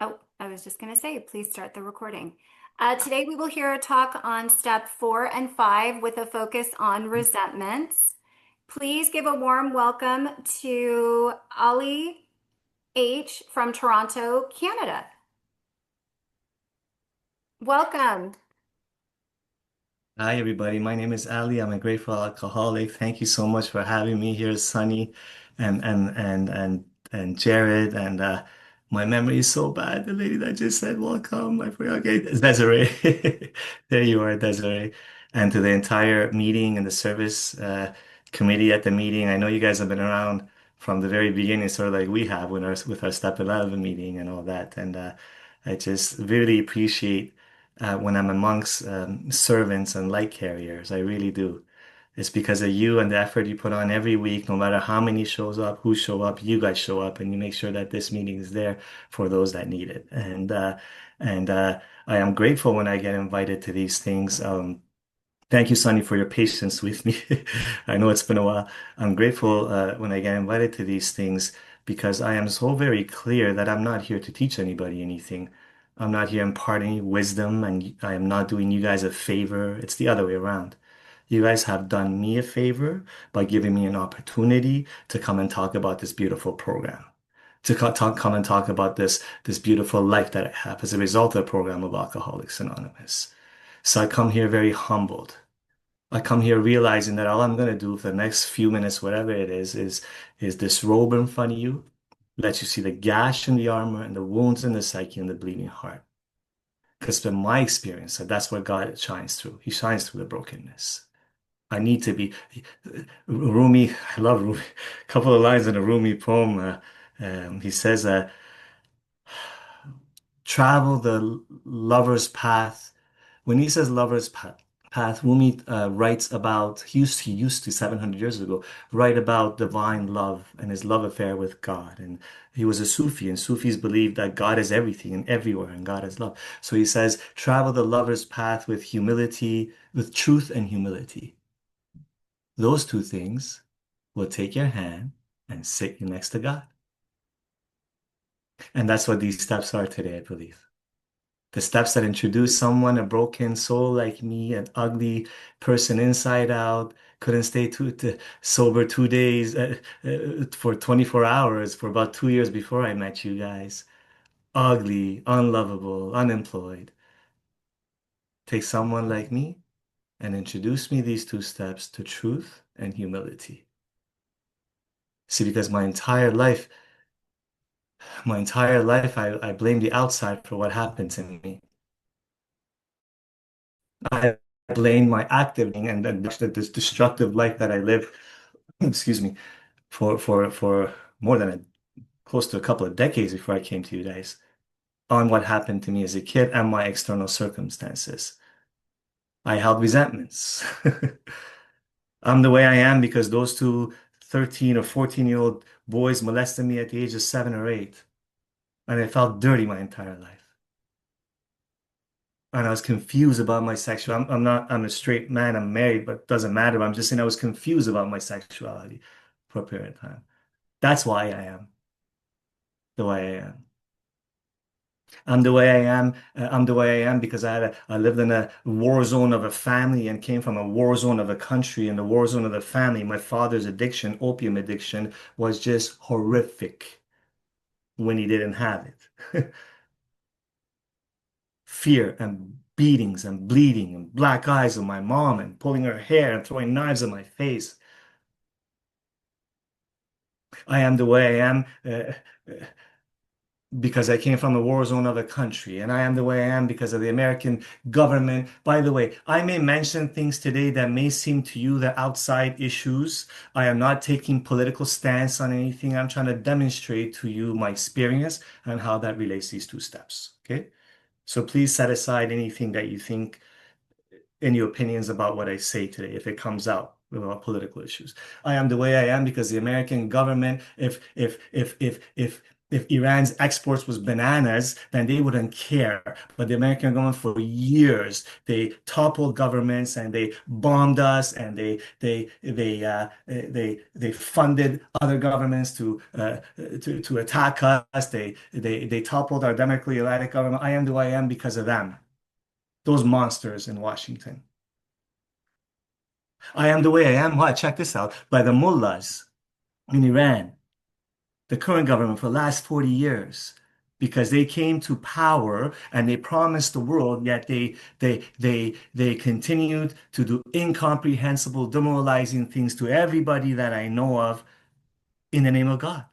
Oh, I was just going to say, please start the recording. Today we will hear a talk on step 4 and 5 with a focus on resentments. Please give a warm welcome to Ali H. from Toronto, Canada. Welcome. Hi, everybody. My name is Ali. I'm a grateful alcoholic. Thank you so much for having me here, Sunny, and Jared. And my memory is so bad. The lady that just said welcome, I forgot. Okay, Desiree. There you are, Desiree. And to the entire meeting and the service committee at the meeting. I know you guys have been around from the very beginning, sort of like we have with our Step 11 meeting and all that. And I just really appreciate when I'm amongst servants and light carriers. I really do. It's because of you and the effort you put on every week, no matter how many shows up, who show up, you guys show up, and you make sure that this meeting is there for those that need it. And I am grateful when I get invited to these things. Thank you, Sonny, for your patience with me. I know it's been a while. I'm grateful when I get invited to these things because I am so very clear that I'm not here to teach anybody anything. I'm not here imparting wisdom, and I am not doing you guys a favor. It's the other way around. You guys have done me a favor by giving me an opportunity to come and talk about this beautiful program, to come and talk about this beautiful life that I have as a result of the program of Alcoholics Anonymous. So I come here very humbled. I come here realizing that all I'm gonna do for the next few minutes, whatever it is disrobe in front of you, let you see the gash in the armor and the wounds in the psyche and the bleeding heart. Because from my experience, that's where God shines through. He shines through the brokenness. I need to be Rumi. I love Rumi. A couple of lines in a Rumi poem. He says, "Travel the lover's path." When he says path, Rumi writes about, he used to 700 years ago, write about divine love and his love affair with God. And he was a Sufi, and Sufis believe that God is everything and everywhere, and God is love. So he says, travel the lover's path with humility, with truth and humility. Those two things will take your hand and sit you next to God. And that's what these steps are today, I believe. The steps that introduce someone, a broken soul like me, an ugly person inside out, couldn't stay sober 2 days for 24 hours for about 2 years before I met you guys. Ugly, unlovable, unemployed. Take someone like me and introduce me these two steps to truth and humility. See, because my entire life, I blame the outside for what happened to me. I blame my active and this destructive life that I live, excuse me, for more than close to a couple of decades before I came to you guys, on what happened to me as a kid and my external circumstances. I held resentments. I'm the way I am because those two 13 or 14-year-old boys molested me at the age of 7 or 8, and I felt dirty my entire life. And I was confused about my sexuality. I'm a straight man, I'm married, but it doesn't matter. I'm just saying I was confused about my sexuality for a period of time. That's why I am the way I am. I'm the way I am. I'm the way I am because I lived in a war zone of a family and came from a war zone of a country and the war zone of the family. My father's addiction, opium addiction, was just horrific when he didn't have it. Fear and beatings and bleeding and black eyes of my mom and pulling her hair and throwing knives in my face. I am the way I am because I came from a war zone of a country, and I am the way I am because of the American government. By the way, I may mention things today that may seem to you the outside issues. I am not taking political stance on anything. I'm trying to demonstrate to you my experience and how that relates to these two steps. Okay? So please set aside anything that you think, any opinions about what I say today, if it comes out about political issues. I am the way I am because the American government, if If Iran's exports was bananas, then they wouldn't care. But the American government for years, they toppled governments and they bombed us and they funded other governments to attack us. They toppled our democratically elected government. I am who I am because of them. Those monsters in Washington. I am the way I am. What? Check this out. By the mullahs in Iran, the current government for the last 40 years, because they came to power and they promised the world, yet they continued to do incomprehensible, demoralizing things to everybody that I know of in the name of God.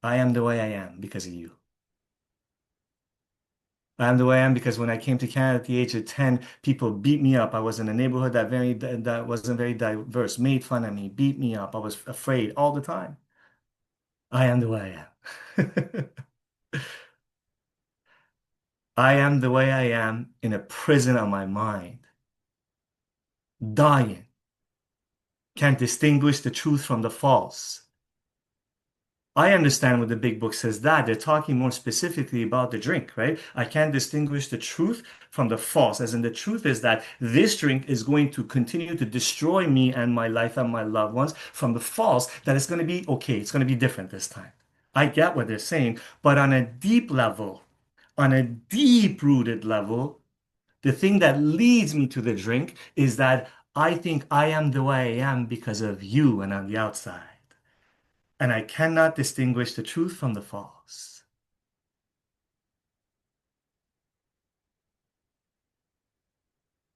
I am the way I am because of you. I am the way I am because when I came to Canada at the age of 10, people beat me up. I was in a neighborhood that wasn't very diverse, made fun of me, beat me up. I was afraid all the time. I am the way I am. I am the way I am in a prison of my mind, dying, can't distinguish the truth from the false. I understand what the big book says that they're talking more specifically about the drink, right? I can't distinguish the truth from the false, as in the truth is that this drink is going to continue to destroy me and my life and my loved ones, from the false that it's going to be okay, it's going to be different this time. I get what they're saying, but on a deep rooted level, the thing that leads me to the drink is that I think I am the way I am because of you and on the outside. And I cannot distinguish the truth from the false.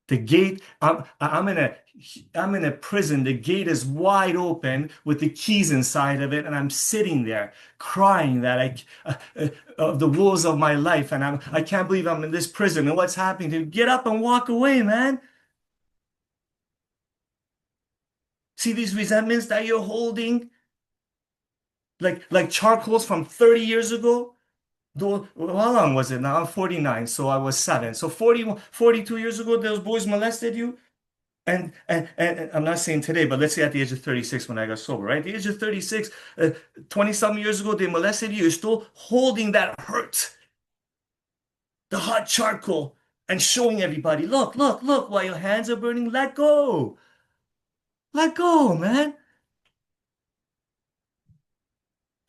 The gate, I'm in a prison. The gate is wide open with the keys inside of it, and I'm sitting there crying that of the woes of my life, and I can't believe I'm in this prison and what's happening to me. Get up and walk away, man. See these resentments that you're holding, like charcoals from 30 years ago. Though, how long was it now? I'm 49, so I was seven. So 42 years ago, those boys molested you. And I'm not saying today, but let's say at the age of 36 when I got sober, right? At the age of 36, 20 some years ago, they molested you. You're still holding that hurt, the hot charcoal, and showing everybody, look, look, look, while your hands are burning, let go. Let go, man.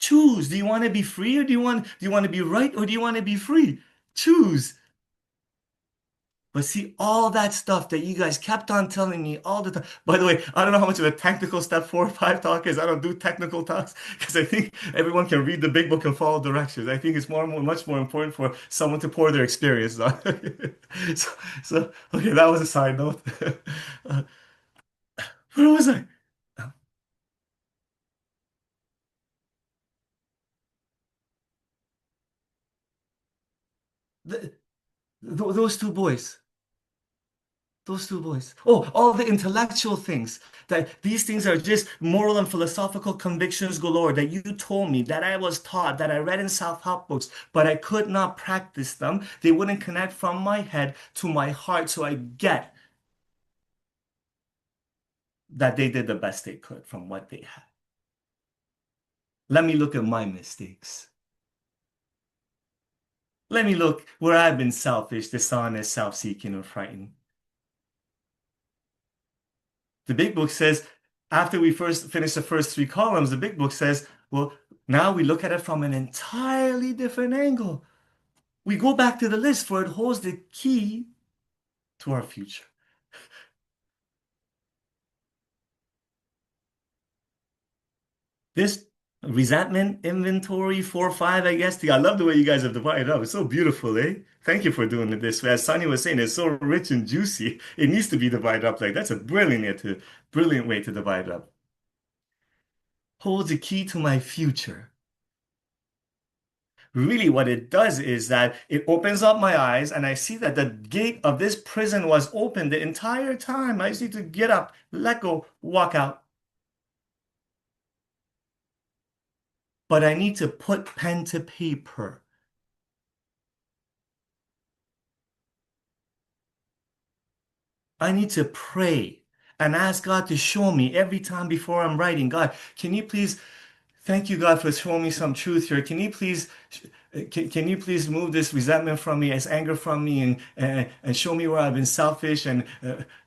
Choose. Do you want to be free or do you want to be right or do you want to be free? Choose. But see, all that stuff that you guys kept on telling me all the time. By the way, I don't know how much of a technical step 4 or 5 talk is. I don't do technical talks because I think everyone can read the big book and follow directions. I think it's much more important for someone to pour their experience on. So, okay, that was a side note. Uh, where was I? The, those two boys. Those two boys. Oh, all the intellectual things. That these things are just moral and philosophical convictions galore that you told me, that I was taught, that I read in self-help books, but I could not practice them. They wouldn't connect from my head to my heart. So I get that they did the best they could from what they had. Let me look at my mistakes. Let me look where I've been selfish, dishonest, self-seeking, or frightened. The big book says, after we first finish the first 3 columns, the big book says, well, now we look at it from an entirely different angle. We go back to the list for it holds the key to our future. This resentment inventory 4, 5, I guess. I love the way you guys have divided up. It's so beautiful, eh? Thank you for doing it this way. As Sonny was saying, it's so rich and juicy. It needs to be divided up like that's a brilliant way to divide it up. Holds the key to my future. Really, what it does is that it opens up my eyes and I see that the gate of this prison was open the entire time. I just need to get up, let go, walk out. But I need to put pen to paper. I need to pray and ask God to show me every time before I'm writing, God, can you please, thank you, God, for showing me some truth here. Can you please move this resentment from me, this anger from me, and show me where I've been selfish, and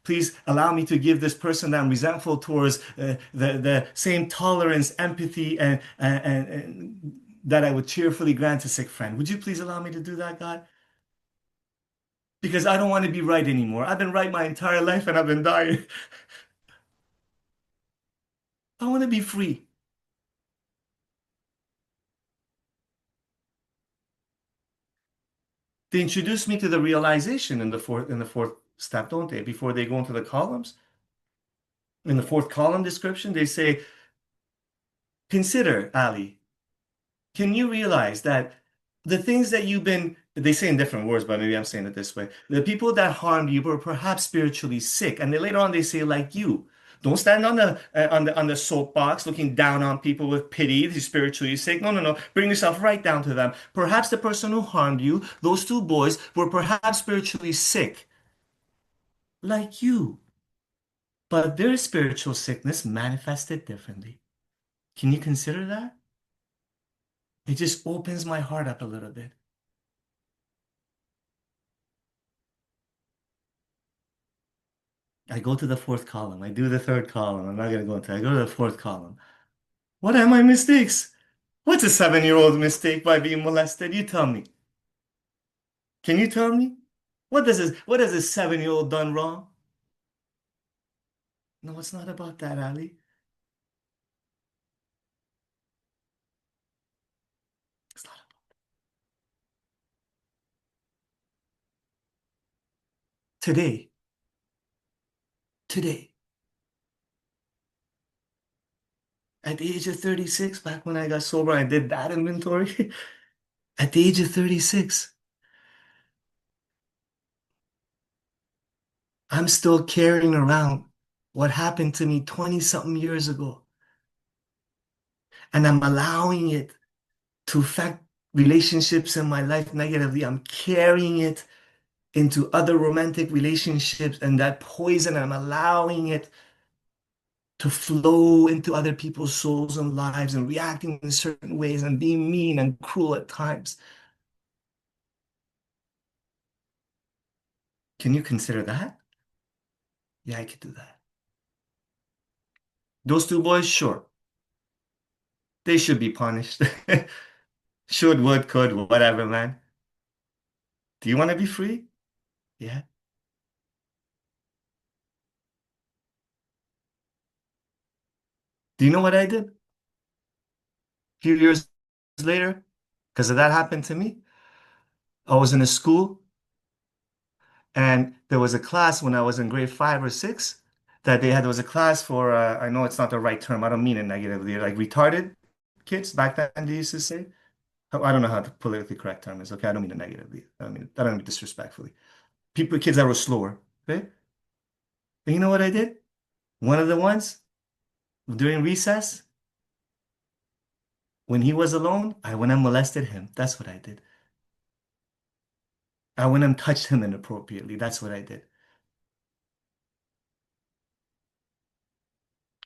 please allow me to give this person that I'm resentful towards the same tolerance, empathy, and that I would cheerfully grant a sick friend. Would you please allow me to do that, God? Because I don't want to be right anymore. I've been right my entire life and I've been dying. I want to be free. They introduce me to the realization in the fourth step, don't they? Before they go into the columns. In the fourth column description, they say, consider, Ali, can you realize that the things that they say in different words, but maybe I'm saying it this way, the people that harmed you were perhaps spiritually sick. And then later on, they say, like you. Don't stand on the soapbox looking down on people with pity, who's spiritually sick. No, no, no. Bring yourself right down to them. Perhaps the person who harmed you, those two boys, were perhaps spiritually sick, like you. But their spiritual sickness manifested differently. Can you consider that? It just opens my heart up a little bit. I go to the fourth column. I do the third column. I'm not going to go into it. I go to the fourth column. What are my mistakes? What's a 7-year-old mistake by being molested? You tell me. Can you tell me? What has a 7-year-old done wrong? No, it's not about that, Ali. It's not. Today, today, at the age of 36, back when I got sober, I did that inventory. At the age of 36, I'm still carrying around what happened to me 20 something years ago. And I'm allowing it to affect relationships in my life negatively. I'm carrying it into other romantic relationships, and that poison, I'm allowing it to flow into other people's souls and lives and reacting in certain ways and being mean and cruel at times. Can you consider that? Yeah, I could do that. Those two boys, sure, they should be punished. Should, would, could, whatever, man. Do you want to be free? Yeah. Do you know what I did a few years later? Because that happened to me. I was in a school, and there was a class when I was in grade 5 or 6 that there was a class for, I know it's not the right term. I don't mean it negatively. Like retarded kids back then, they used to say. I don't know how the politically correct term is. Okay. I don't mean it negatively. I don't mean it disrespectfully. Kids that were slower. Okay. And you know what I did? One of the ones during recess, when he was alone, I went and molested him. That's what I did. I went and touched him inappropriately. That's what I did.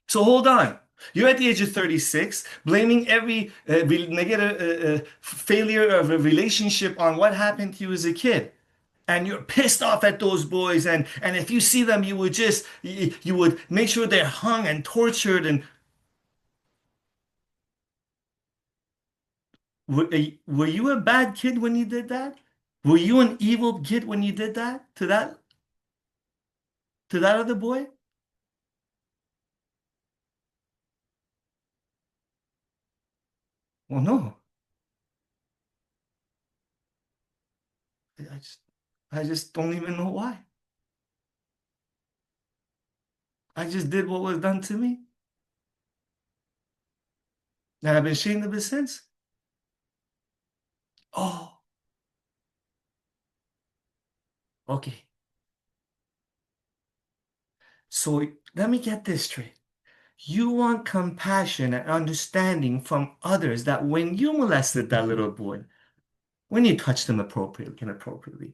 So hold on. You're at the age of 36, blaming every negative failure of a relationship on what happened to you as a kid. And you're pissed off at those boys. And if you see them, you would make sure they're hung and tortured. And were you a bad kid when you did that? Were you an evil kid when you did that to that other boy? Well, no. I just I just don't even know why. I just did what was done to me. And I've been ashamed of it since. Oh, okay. So let me get this straight. You want compassion and understanding from others that when you molested that little boy, when you touched him appropriately, inappropriately,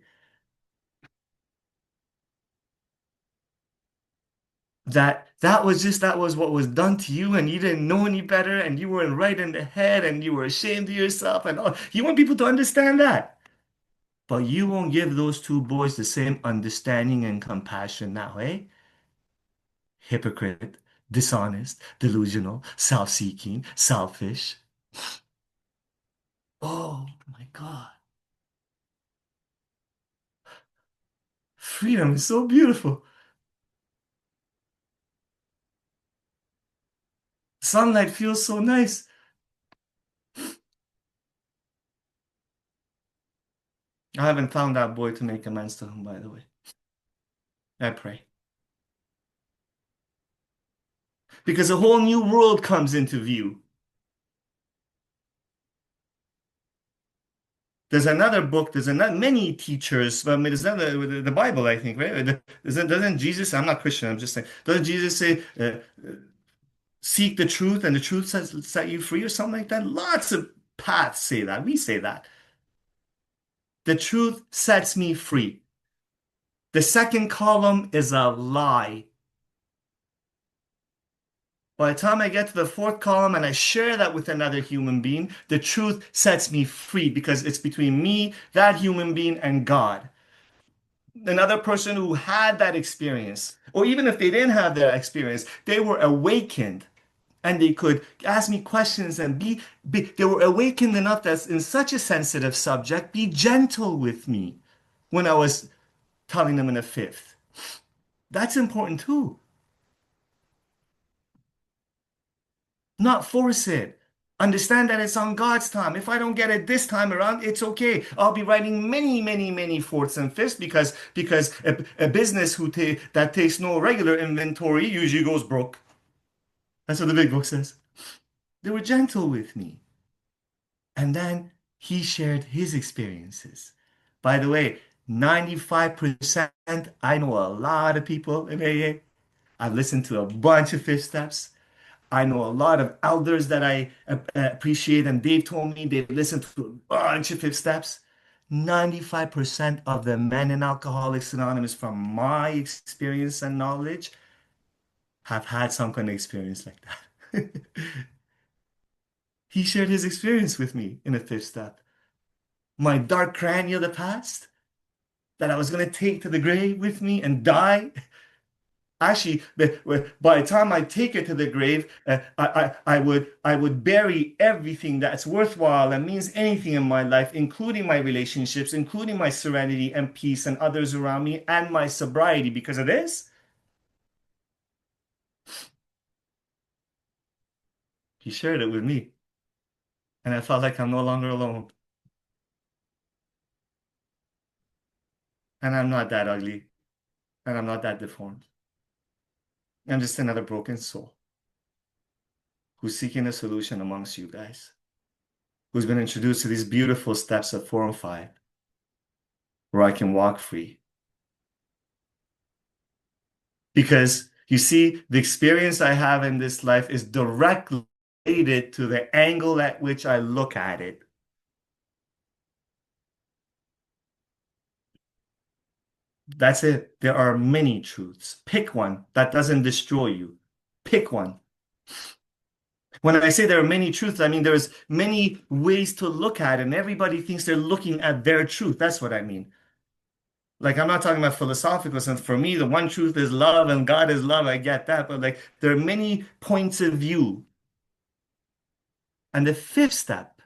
that was what was done to you, and you didn't know any better, and you weren't right in the head, and you were ashamed of yourself, and all. You want people to understand that. But you won't give those two boys the same understanding and compassion now, eh? Hypocrite, dishonest, delusional, self-seeking, selfish. Oh my God. Freedom is so beautiful. Sunlight feels so nice. I haven't found that boy to make amends to him, by the way. I pray. Because a whole new world comes into view. There's another book, there's another many teachers, I mean, there's another, the Bible, I think, right? Doesn't Jesus, I'm not Christian, I'm just saying, doesn't Jesus say, seek the truth and the truth set you free or something like that? Lots of paths say that. We say that. The truth sets me free. The second column is a lie. By the time I get to the fourth column and I share that with another human being, the truth sets me free because it's between me, that human being, and God. Another person who had that experience, or even if they didn't have that experience, they were awakened and they could ask me questions and they were awakened enough that in such a sensitive subject, be gentle with me when I was telling them in the fifth. That's important too. Not force it. Understand that it's on God's time. If I don't get it this time around, it's okay. I'll be writing many, many, many fourths and fifths because a business that takes no regular inventory usually goes broke. That's what the big book says. They were gentle with me. And then he shared his experiences. By the way, 95%, I know a lot of people in AA. I've listened to a bunch of fifth steps. I know a lot of elders that I appreciate, and they've told me they've listened to a bunch of fifth steps. 95% of the men in Alcoholics Anonymous, from my experience and knowledge, have had some kind of experience like that. He shared his experience with me in a fifth step. My dark cranny of the past that I was going to take to the grave with me and die. Actually, by the time I take it to the grave, I would bury everything that's worthwhile and means anything in my life, including my relationships, including my serenity and peace and others around me, and my sobriety because of this. He shared it with me, and I felt like I'm no longer alone. And I'm not that ugly, and I'm not that deformed. I'm just another broken soul who's seeking a solution amongst you guys, who's been introduced to these beautiful steps of 4 and 5, where I can walk free. Because you see, the experience I have in this life is directly related to the angle at which I look at it. That's it. There are many truths. Pick one that doesn't destroy you. Pick one. When I say there are many truths, I mean there's many ways to look at it, and everybody thinks they're looking at their truth. That's what I mean. Like, I'm not talking about philosophical sense. For me, the one truth is love and God is love. I get that. But like, there are many points of view. And the fifth step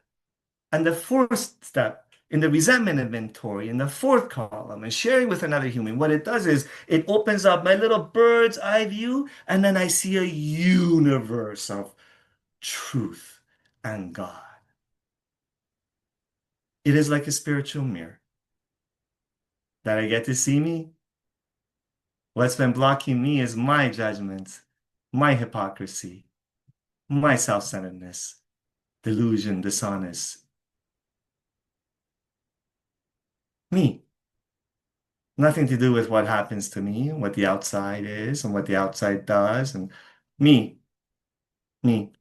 and the fourth step in the resentment inventory in the fourth column and sharing with another human, what it does is it opens up my little bird's eye view, and then I see a universe of truth and God. It is like a spiritual mirror that I get to see me. What's been blocking me is my judgment, my hypocrisy, my self-centeredness, delusion, dishonest. Me. Nothing to do with what happens to me, what the outside is, and what the outside does, and me. Me.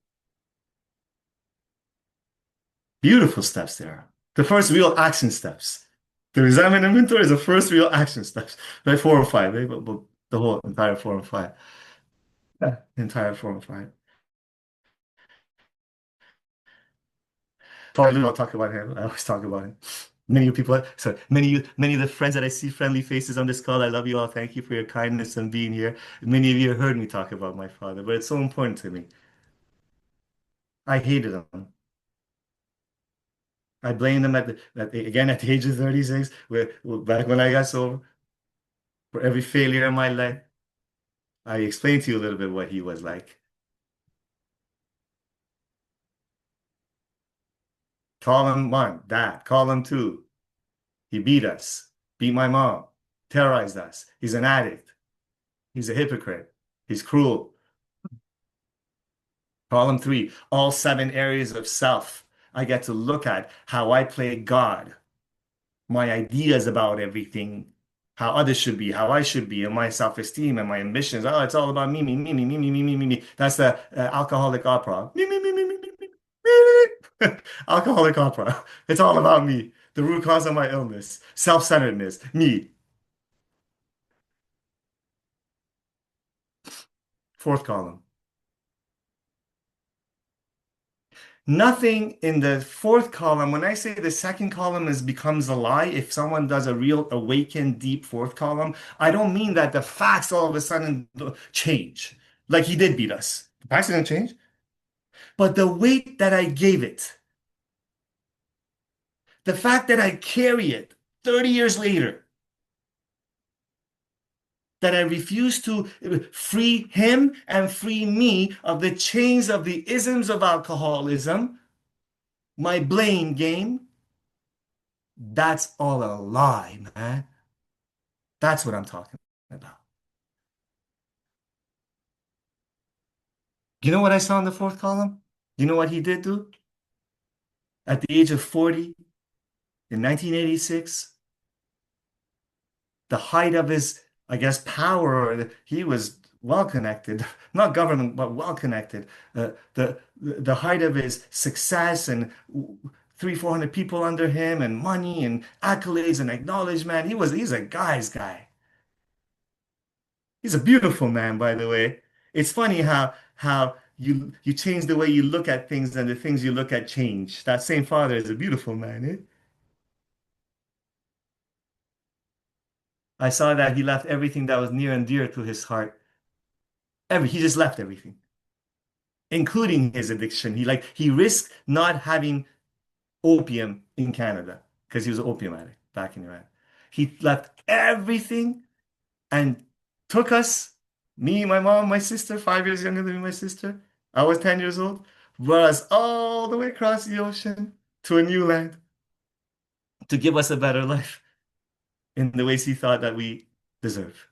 Beautiful steps there. The first real action steps. The resentment inventory is the first real action steps. Like 4 or 5, right? But the whole entire 4 and 5. Yeah, the entire 4 and 5. Probably don't talk about him. I always talk about him. Many of people, sorry, many of the friends that I see, friendly faces on this call. I love you all. Thank you for your kindness and being here. Many of you heard me talk about my father, but it's so important to me. I hated him. I blamed him again at the age of 36, back when I got sober, for every failure in my life. I explained to you a little bit what he was like. Call him one, dad. Call him two. He beat us, beat my mom, terrorized us. He's an addict. He's a hypocrite. He's cruel. Column three, all 7 areas of self. I get to look at how I play God, my ideas about everything, how others should be, how I should be, and my self-esteem and my ambitions. Oh, it's all about me, me, me, me, me, me, me, me, me, me. That's the alcoholic opera. Me, me, me, me, me, me, me, me. Alcoholic opera. It's all about me. The root cause of my illness, self-centeredness, me. Fourth column. Nothing in the fourth column. When I say the second column is becomes a lie, if someone does a real awakened deep fourth column, I don't mean that the facts all of a sudden change. Like he did beat us. The facts didn't change. But the weight that I gave it, the fact that I carry it 30 years later, that I refuse to free him and free me of the chains of the isms of alcoholism, my blame game, that's all a lie, man. That's what I'm talking about. You know what I saw in the fourth column? You know what he did do? At the age of 40 in 1986, the height of his, I guess, power, he was well connected, not government, but well connected. The height of his success and three, 400 people under him and money and accolades and acknowledgement. He's a guy's guy. He's a beautiful man, by the way. It's funny how you change the way you look at things and the things you look at change. That same father is a beautiful man, eh? I saw that he left everything that was near and dear to his heart. He just left everything, including his addiction. He risked not having opium in Canada because he was an opium addict back in Iran. He left everything and took us, me, my mom, my sister, 5 years younger than me, my sister. I was 10 years old, brought us all the way across the ocean to a new land to give us a better life in the ways he thought that we deserve.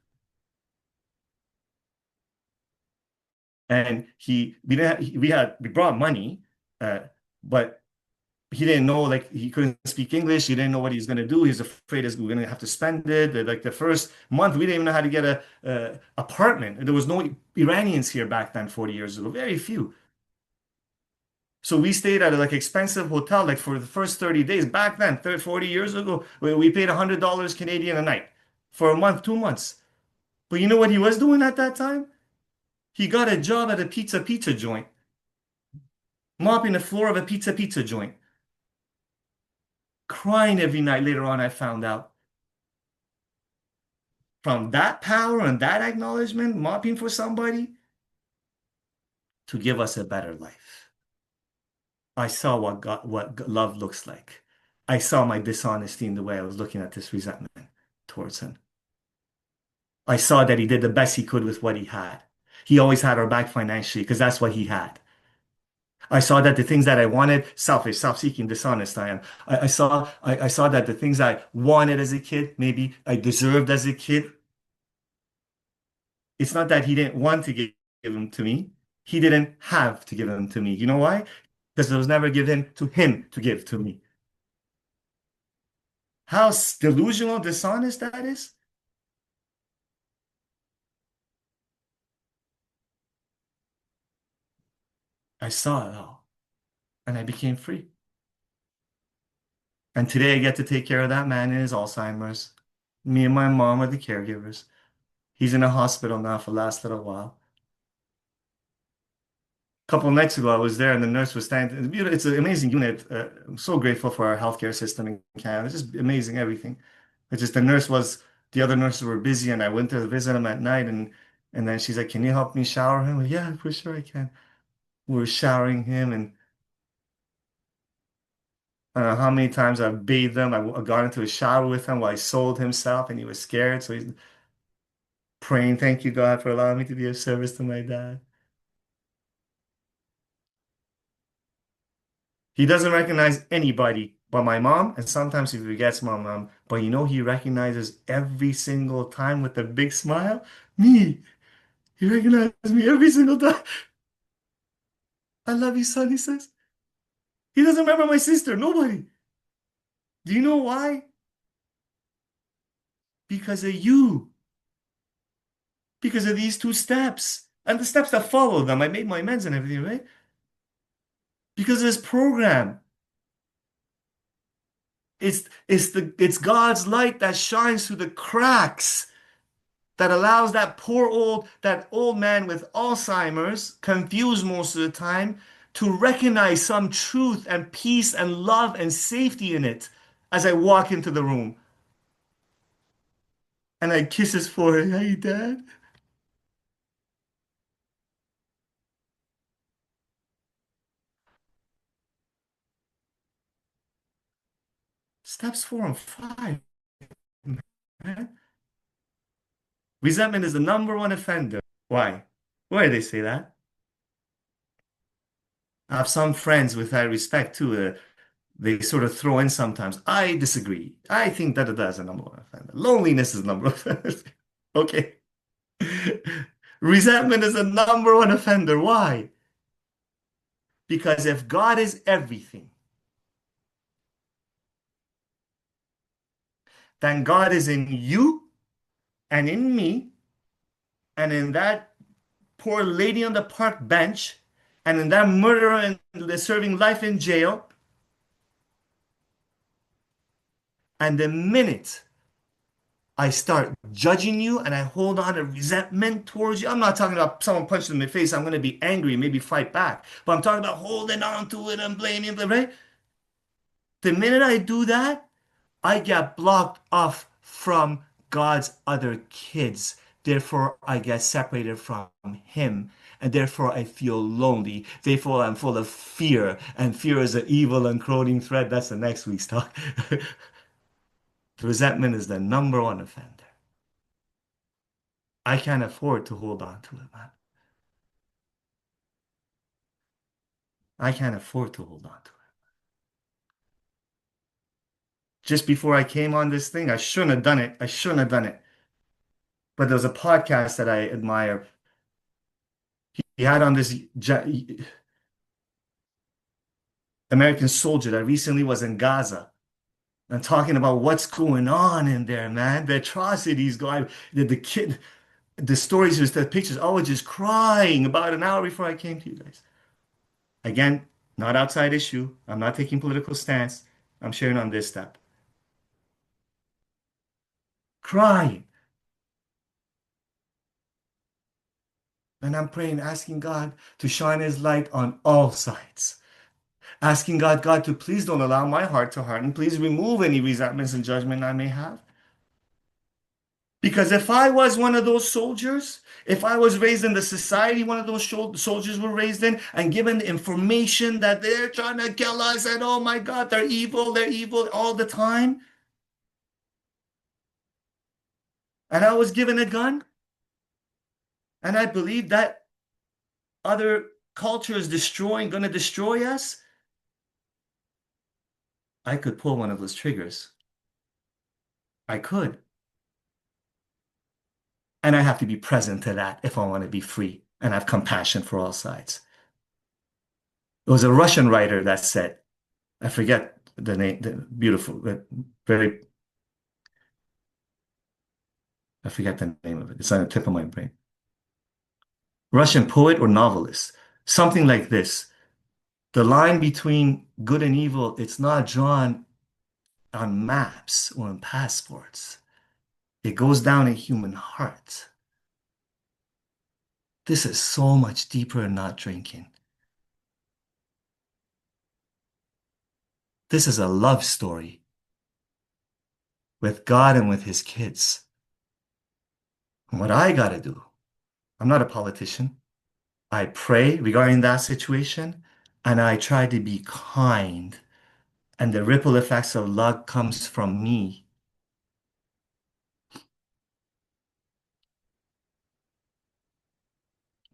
And we didn't we brought money, uh, but he didn't know, like he couldn't speak English. He didn't know what he was going to do. He was afraid we were going to have to spend it. Like the first month, we didn't even know how to get a apartment. There was no Iranians here back then, 40 years ago, very few. So we stayed at a like expensive hotel, like for the first 30 days back then, 30, 40 years ago, we paid $100 Canadian a night for a month, 2 months. But you know what he was doing at that time? He got a job at a pizza joint, mopping the floor of a pizza joint, crying every night. Later on, I found out from that power and that acknowledgement, mopping for somebody to give us a better life. I saw what love looks like. I saw my dishonesty in the way I was looking at this resentment towards him. I saw that he did the best he could with what he had. He always had our back financially because that's what he had. I saw that the things that I wanted, selfish, self-seeking, dishonest I am. I saw that the things I wanted as a kid, maybe I deserved as a kid, it's not that he didn't want to give them to me. He didn't have to give them to me. You know why? Because it was never given to him to give to me. How delusional, dishonest that is? I saw it all and I became free. And today I get to take care of that man in his Alzheimer's. Me and my mom are the caregivers. He's in a hospital now for the last little while. couple of nights ago, I was there and the nurse was standing. It's an amazing unit. I'm so grateful for our healthcare system in Canada. It's just amazing everything. It's just the other nurses were busy and I went to visit him at night and then she's like, "Can you help me shower him?" Yeah, for sure I can. We were showering him and I don't know how many times I've bathed him. I got into a shower with him while he sold himself and he was scared. So he's praying, "Thank you, God, for allowing me to be of service to my dad." He doesn't recognize anybody but my mom, and sometimes he forgets my mom. But he recognizes every single time with a big smile. Me. He recognizes me every single time. "I love you, son," he says. He doesn't remember my sister. Nobody. Do you know why? Because of you. Because of these two steps. And the steps that follow them. I made my amends and everything, right? Because of this program. It's God's light that shines through the cracks that allows that old man with Alzheimer's, confused most of the time, to recognize some truth and peace and love and safety in it as I walk into the room. And I kiss his forehead. "Hey, Dad." Steps 4 and 5, man. Resentment is the number one offender. Why? Why do they say that? I have some friends with I respect too. They sort of throw in sometimes. "I disagree. I think that is a number one offender. Loneliness is number one offender." Okay. Resentment is a number one offender. Why? Because if God is everything, then God is in you and in me and in that poor lady on the park bench and in that murderer and serving life in jail. And the minute I start judging you and I hold on to resentment towards you. I'm not talking about someone punched in my face. I'm going to be angry, maybe fight back. But I'm talking about holding on to it and blaming, right? The minute I do that, I get blocked off from God's other kids. Therefore, I get separated from Him. And therefore, I feel lonely. Therefore, I'm full of fear. And fear is an evil and corroding thread. That's the next week's talk. Resentment is the number one offender. I can't afford to hold on to it, man. I can't afford to hold on to it. Just before I came on this thing, I shouldn't have done it. I shouldn't have done it. But there was a podcast that I admire. He had on this American soldier that recently was in Gaza and talking about what's going on in there, man. The atrocities going, the kid, the stories, just the pictures. I was just crying about an hour before I came to you guys. Again, not outside issue. I'm not taking political stance. I'm sharing on this step. Crying. And I'm praying, asking God to shine His light on all sides. Asking God, to please don't allow my heart to harden. Please remove any resentments and judgment I may have. Because if I was one of those soldiers, if I was raised in the society one of those soldiers were raised in and given the information that they're trying to kill us and oh my God, they're evil all the time, and I was given a gun and I believe that other culture is going to destroy us, I could pull one of those triggers. I could. And I have to be present to that if I want to be free and have compassion for all sides. It was a Russian writer that said, I forget the name, the beautiful, very, I forget the name of it. It's on the tip of my brain. Russian poet or novelist, something like this. The line between good and evil, it's not drawn on maps or on passports. It goes down in human heart. This is so much deeper than not drinking. This is a love story with God and with his kids. And what I got to do, I'm not a politician. I pray regarding that situation and I try to be kind. And the ripple effects of love comes from me.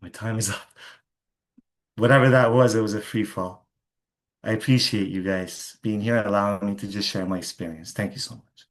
My time is up. Whatever that was, it was a free fall. I appreciate you guys being here and allowing me to just share my experience. Thank you so much.